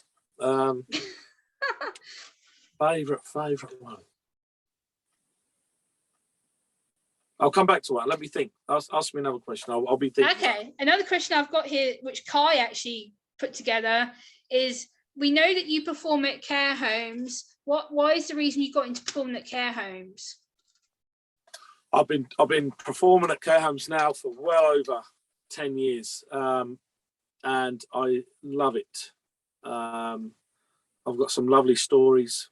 Favourite one. I'll come back to that. Let me think. Ask me another question. I'll be thinking. Okay. Another question I've got here, which Kai actually put together, is we know that you perform at care homes. Why is the reason you got into performing at care homes? I've been performing at care homes now for well over 10 years, and I love it. I've got some lovely stories.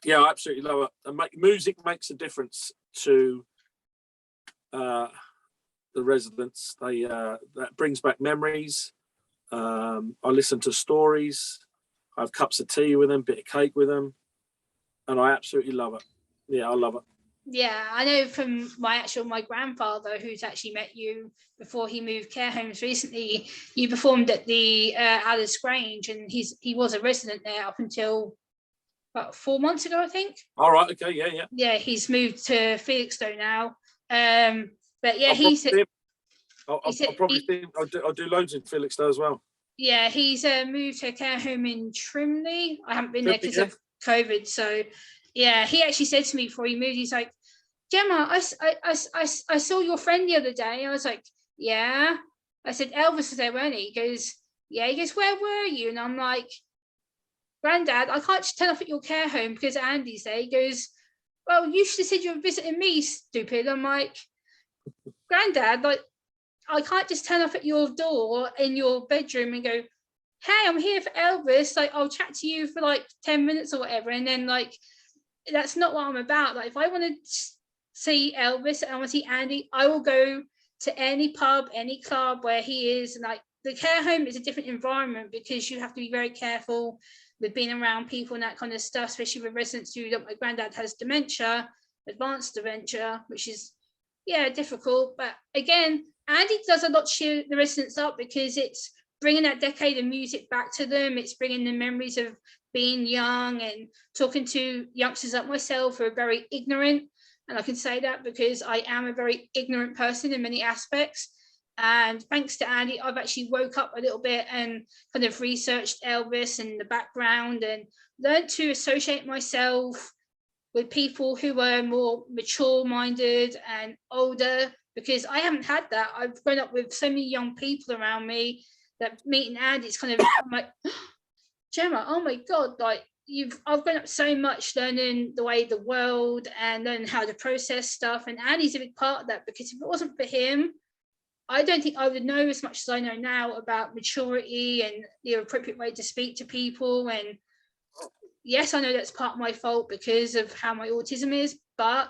Yeah, I absolutely love it. Music makes a difference to the residents. That brings back memories. I listen to stories. I have cups of tea with them, bit of cake with them, and I absolutely love it. Yeah, I love it. Yeah, I know from my grandfather, who's actually met you before he moved care homes recently. You performed at the Alice Grange, and he was a resident there up until about 4 months ago, I think. All right. Okay. Yeah. Yeah, he's moved to Felixstowe now. But yeah, I'll do loads in Felixstowe as well. Yeah, he's moved to a care home in Trimley. I haven't been there because of COVID, so. Yeah, he actually said to me before he moved, he's like, Gemma, I saw your friend the other day. I was like, yeah. I said, Elvis was there, weren't he? He goes, yeah. He goes, where were you? And I'm like, Granddad, I can't just turn up at your care home because Andy's there. He goes, well, you should have said you were visiting me, stupid. I'm like, Granddad, like, I can't just turn up at your door in your bedroom and go, hey, I'm here for Elvis. Like, I'll chat to you for like 10 minutes or whatever. And then like, that's not what I'm about. Like, if I want to see Elvis and I want to see Andy, I will go to any pub, any club where he is. And like, the care home is a different environment because you have to be very careful with being around people and that kind of stuff, especially with residents who, my granddad has dementia, advanced dementia, which is, yeah, difficult. But again, Andy does a lot to cheer the residents up because it's bringing that decade of music back to them. It's bringing the memories of being young and talking to youngsters like myself who are very ignorant And I can say that because I am a very ignorant person in many aspects. And thanks to Andy, I've actually woke up a little bit and kind of researched Elvis and the background and learned to associate myself with people who were more mature minded and older, because I haven't had that. I've grown up with so many young people around me that meeting Andy, it's kind of, I'm like, Gemma, oh my God, like I've grown up so much learning the way the world and learning how to process stuff. And Andy's a big part of that, because if it wasn't for him, I don't think I would know as much as I know now about maturity and the appropriate way to speak to people. And yes, I know that's part of my fault because of how my autism is, but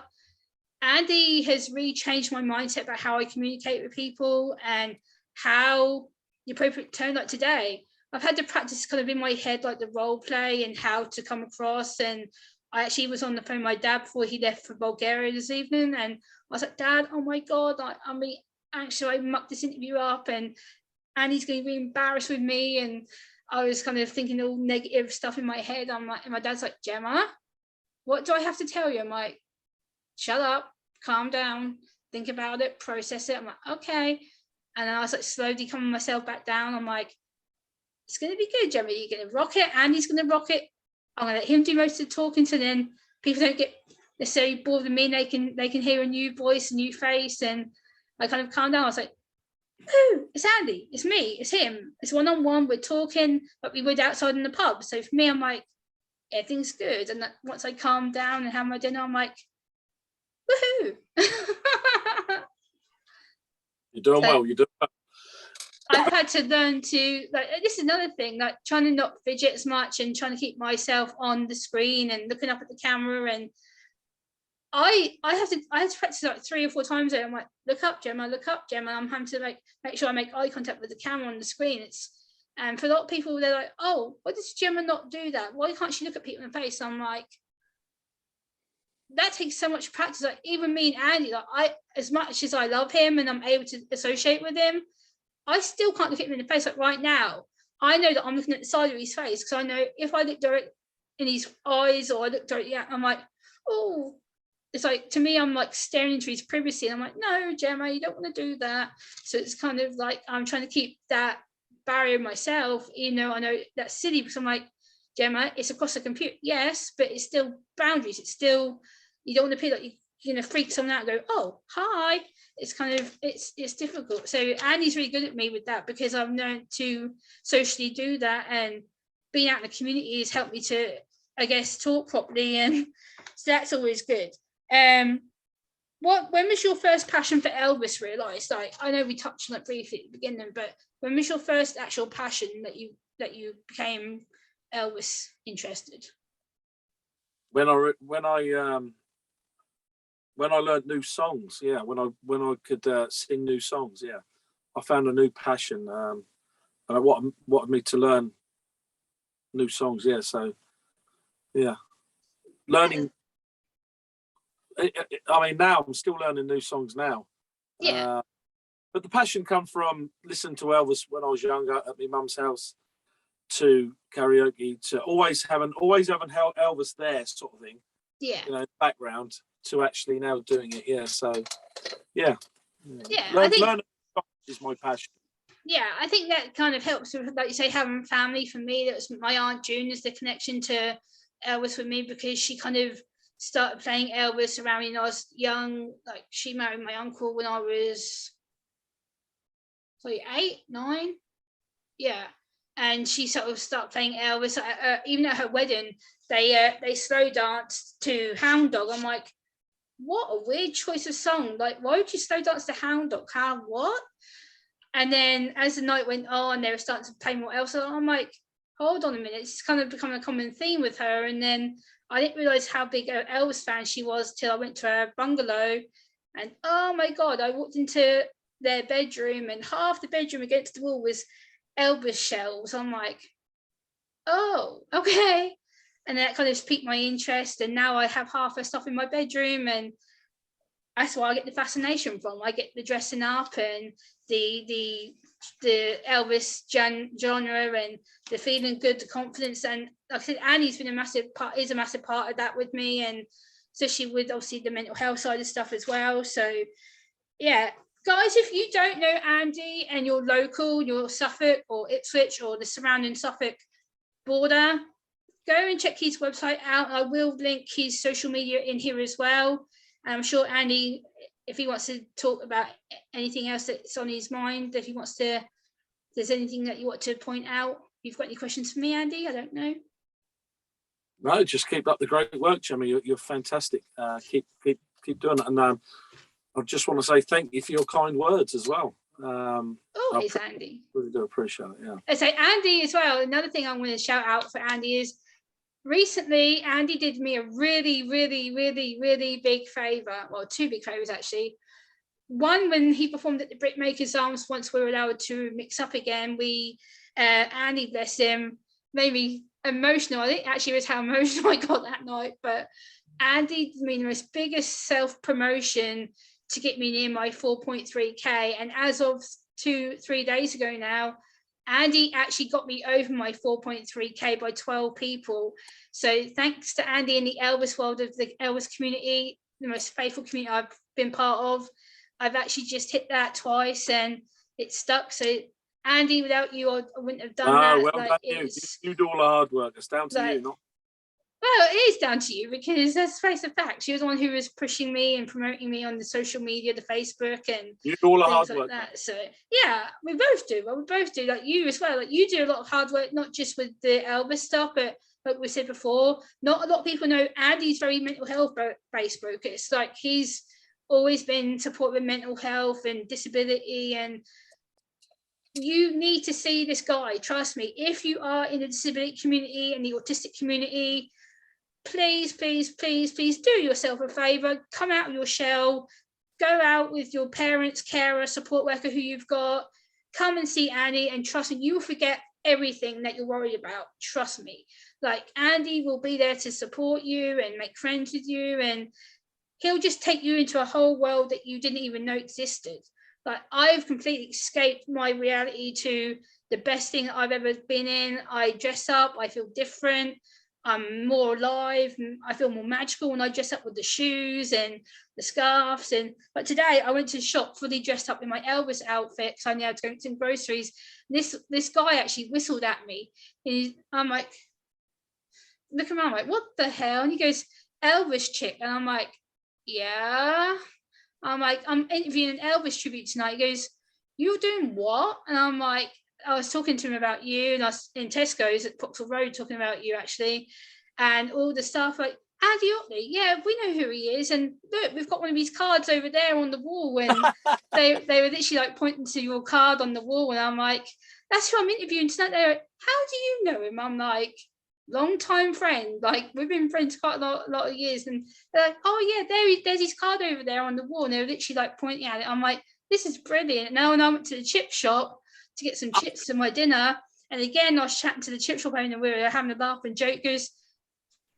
Andy has really changed my mindset about how I communicate with people and how the appropriate tone. Like today, I've had to practice kind of in my head, like the role play and how to come across. And I actually was on the phone with my dad before he left for Bulgaria this evening. And I was like, Dad, oh my God, I'm really anxious. I mucked this interview up and Andy's going to be embarrassed with me. And I was kind of thinking all negative stuff in my head. I'm like, and my dad's like, Gemma, what do I have to tell you? I'm like, shut up, calm down, think about it, process it. I'm like, okay. And then I was like slowly coming myself back down. I'm like, it's going to be good, Gemma. You're going to rock it. Andy's going to rock it. I'm going to let him do most of the talking, so then people don't get necessarily bored with me. They can hear a new voice, a new face. And I kind of calmed down. I was like, oh, it's Andy, it's me, it's him. It's one-on-one, we're talking, but we would outside in the pub. So for me, I'm like, everything's good. And once I calm down and have my dinner, I'm like, woohoo. You're doing well, you're doing well. I've had to learn to, like, this is another thing, like trying to not fidget as much and trying to keep myself on the screen and looking up at the camera. And I had to practice like 3 or 4 times. I'm like, look up, Gemma, look up, Gemma. I'm having to make sure I make eye contact with the camera on the screen. And for a lot of people, they're like, oh, why does Gemma not do that? Why can't she look at people in the face? I'm like, that takes so much practice. Like even me and Andy, like as much as I love him and I'm able to associate with him, I still can't look at him in the face. Like right now, I know that I'm looking at the side of his face, because I know if I look direct in his eyes or I look directly at, I'm like, oh, it's like, to me, I'm like staring into his privacy. And I'm like, no, Gemma, you don't want to do that. So it's kind of like, I'm trying to keep that barrier myself. You know, I know that's silly because I'm like, Gemma, it's across the computer. Yes, but it's still boundaries. It's still, you don't want to appear like you're going to freak someone out and go, oh, hi. It's kind of, it's difficult. So Andy's really good at me with that, because I've learned to socially do that, and being out in the community has helped me to, I guess, talk properly. And so that's always good. When was your first passion for Elvis realised? Like, I know we touched on it briefly at the beginning, but when was your first actual passion that you became Elvis interested? When I learned new songs, yeah. When I could sing new songs, yeah. I found a new passion, and I wanted me to learn new songs, yeah. So, yeah, learning. I mean, now I'm still learning new songs now. Yeah. But the passion come from listening to Elvis when I was younger at my mum's house, to karaoke, to always having Elvis there, sort of thing. Yeah. You know, background, to actually now doing it. Yeah. So, yeah. Yeah. Learning is my passion. Yeah, I think that kind of helps with, like you say, having family. For me, that was my Aunt June is the connection to Elvis with me, because she kind of started playing Elvis around when I was young. Like she married my uncle when I was like 8, 9. Yeah. And she sort of started playing Elvis. Even at her wedding, they slow danced to Hound Dog. I'm like, what a weird choice of song. Like, why would you slow dance to Hound Dog? How, what? And then as the night went on, they were starting to play more Elvis. I'm like, hold on a minute. It's kind of become a common theme with her. And then I didn't realise how big an Elvis fan she was till I went to her bungalow. And oh my God, I walked into their bedroom and half the bedroom against the wall was Elvis shelves. I'm like, oh, okay. And that kind of piqued my interest. And now I have half her stuff in my bedroom, and that's where I get the fascination from. I get the dressing up and the Elvis genre and the feeling good, the confidence. And like I said, Annie's been a massive part of that with me. And especially with obviously the mental health side of stuff as well. So yeah, guys, if you don't know Andy and you're local, you're Suffolk or Ipswich or the surrounding Suffolk border, go and check his website out. I will link his social media in here as well. I'm sure Andy, if he wants to talk about anything else that's on his mind, if he wants to, if there's anything that you want to point out, you've got any questions for me, Andy? I don't know. No, just keep up the great work, Gemma. You're fantastic. Keep doing it. And I just want to say thank you for your kind words as well. Always, Andy. Really do appreciate it. Yeah. I say Andy as well. Another thing I'm going to shout out for Andy is recently Andy did me a really, really, really, really big favour. Well, two big favours actually. One, when he performed at the Brickmakers Arms, once we were allowed to mix up again, Andy, bless him, made me emotional. I think actually it was how emotional I got that night. But Andy did me the most biggest self-promotion to get me near my 4.3k, and as of 2-3 days ago now, Andy actually got me over my 4.3k by 12 people. So thanks to Andy in the Elvis world of the Elvis community, the most faithful community I've been part of, I've actually just hit that twice and it stuck. So Andy, without you, I wouldn't have done that. Well done you. You do all the hard work. It's down to you, not. Well, it is down to you, because let's face the fact, she was the one who was pushing me and promoting me on the social media, the Facebook, and you do all the hard like work. That. So yeah, we both do. Well, we both do. Like you as well. Like you do a lot of hard work, not just with the Elvis stuff, but like we said before, not a lot of people know Andy's very mental health based broker. It's like he's always been supportive of mental health and disability, and you need to see this guy. Trust me, if you are in the disability community and the autistic community, please do yourself a favor, come out of your shell, go out with your parents, carer, support worker who you've got, come and see Andy, and trust me, you will forget everything that you're worried about. Trust me. Like Andy will be there to support you and make friends with you, and he'll just take you into a whole world that you didn't even know existed. Like I've completely escaped my reality to the best thing that I've ever been in. I dress up, I feel different, I'm more alive, I feel more magical when I dress up with the shoes and the scarves. But today I went to the shop fully dressed up in my Elvis outfit because I knew I had to go to some groceries. This guy actually whistled at me. I'm like, look around, I'm like, what the hell? And he goes, Elvis chick. And I'm like, yeah. I'm like, I'm interviewing an Elvis tribute tonight. He goes, you're doing what? And I'm like, I was talking to him about you, and I was in Tesco's at Vauxhall Road talking about you actually, and all the stuff like Andy Ottley. Yeah, we know who he is, and look, we've got one of his cards over there on the wall. And they were literally like pointing to your card on the wall, and I'm like, that's who I'm interviewing tonight. They're like, how do you know him? I'm like, long time friend. Like we've been friends quite a lot of years, and they're like, oh yeah, there's his card over there on the wall, and they were literally like pointing at it. I'm like, this is brilliant. Now, when I went to the chip shop to get some chips for my dinner, and again I was chatting to the chip shop owner, we were having a laugh and joke. Goes,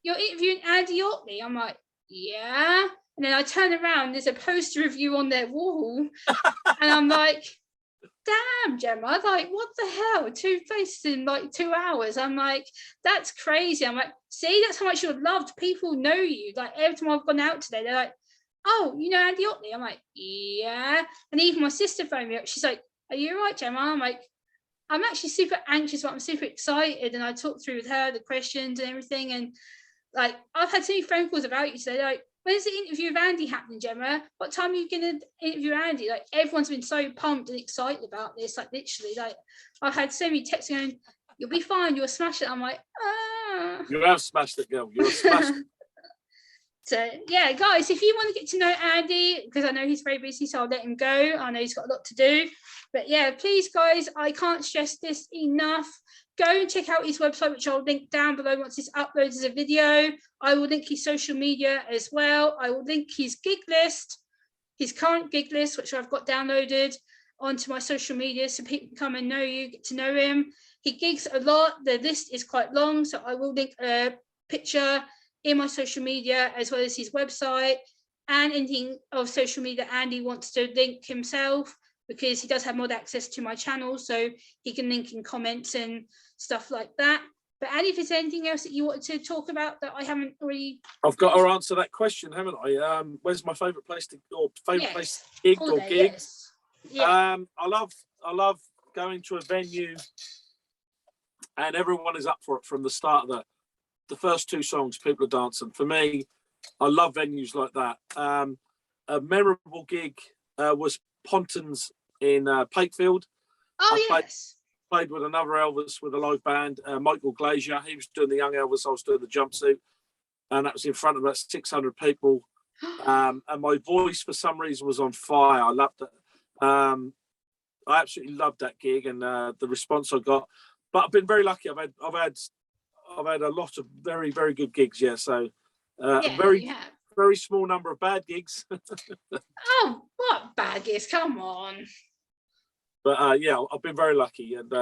you're interviewing Andy Ottley? I'm like, yeah. And then I turn around, there's a poster of you on their wall, and I'm like, damn, Gemma, like what the hell, 2 faces in like 2 hours. I'm like, that's crazy. I'm like, see, that's how much you're loved. People know you. Like every time I've gone out today, they're like, oh, you know Andy Ottley? I'm like, yeah. And even my sister phoned me up. She's like, are you all right, Gemma? I'm like, I'm actually super anxious, but I'm super excited. And I talked through with her the questions and everything. And like, I've had so many phone calls about you today. Like, when's the interview of Andy happening, Gemma? What time are you going to interview Andy? Like, everyone's been so pumped and excited about this. Like, literally, like, I've had so many texts going, you'll be fine, you'll smash it. I'm like, ah. You have smashed it, girl. You've smashed it. So yeah, guys, if you want to get to know Andy, because I know he's very busy, so I'll let him go. I know he's got a lot to do. But yeah, please, guys, I can't stress this enough. Go and check out his website, which I'll link down below once it's uploaded as a video. I will link his social media as well. I will link his gig list, his current gig list, which I've got downloaded onto my social media so people can come and know you, get to know him. He gigs a lot. The list is quite long, so I will link a picture in my social media as well as his website, and anything of social media Andy wants to link himself, because he does have mod access to my channel, so he can link in comments and stuff like that. But Andy, if there's anything else that you wanted to talk about that I haven't already, I've got to answer that question, haven't I? Where's my favourite place to, or favourite place gig or holiday, gig? yes. Yeah. I love going to a venue, and everyone is up for it from the start of the first two songs. People are dancing. For me, I love venues like that. A memorable gig was Pontons in Pakefield. Oh, yes. Played with another Elvis with a live band, Michael Glazier. He was doing the young Elvis, I was doing the jumpsuit, and that was in front of about 600 people. And my voice, for some reason, was on fire. I loved it. I absolutely loved that gig and the response I got. But I've been very lucky. I've had a lot of very, very good gigs. Yeah, so a very small number of bad gigs. Oh, what bad gigs? Come on. But yeah, I've been very lucky, and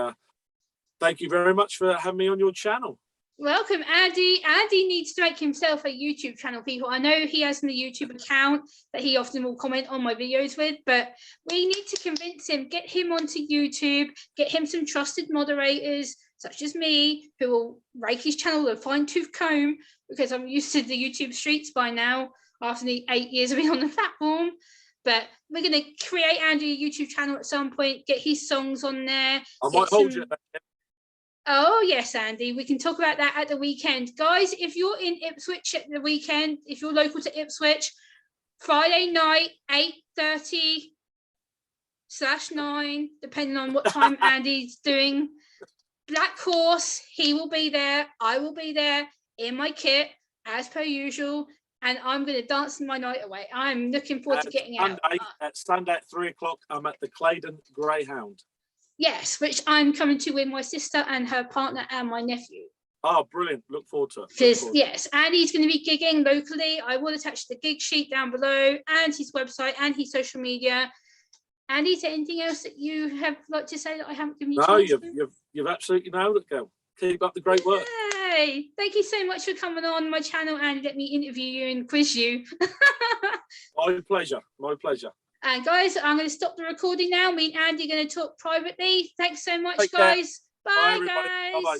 thank you very much for having me on your channel. Welcome, Andy. Andy needs to make himself a YouTube channel, people. I know he has a YouTube account that he often will comment on my videos with, but we need to convince him, get him onto YouTube, get him some trusted moderators, such as me, who will rake his channel with a fine-tooth comb, because I'm used to the YouTube streets by now, after the 8 years of being on the platform. But we're going to create Andy a YouTube channel at some point, get his songs on there. I might hold you. Oh, yes, Andy. We can talk about that at the weekend. Guys, if you're in Ipswich at the weekend, if you're local to Ipswich, Friday night, 8:30/9, depending on what time Andy's doing. Black Horse, he will be there. I will be there in my kit, as per usual. And I'm going to dance my night away. I'm looking forward to getting out. At Sunday at 3 o'clock, I'm at the Claydon Greyhound. Yes, which I'm coming to with my sister and her partner and my nephew. Oh, brilliant. Look forward to it. Because, yes, Andy's going to be gigging locally. I will attach the gig sheet down below and his website and his social media. Andy, is there anything else that you have like to say that I haven't given you? No, you've absolutely nailed it, girl. Keep up the great work. Yay. Thank you so much for coming on my channel and let me interview you and quiz you. My pleasure. My pleasure. And guys, I'm going to stop the recording now. Me and Andy are going to talk privately. Thanks so much, guys. Bye, guys. Bye-bye.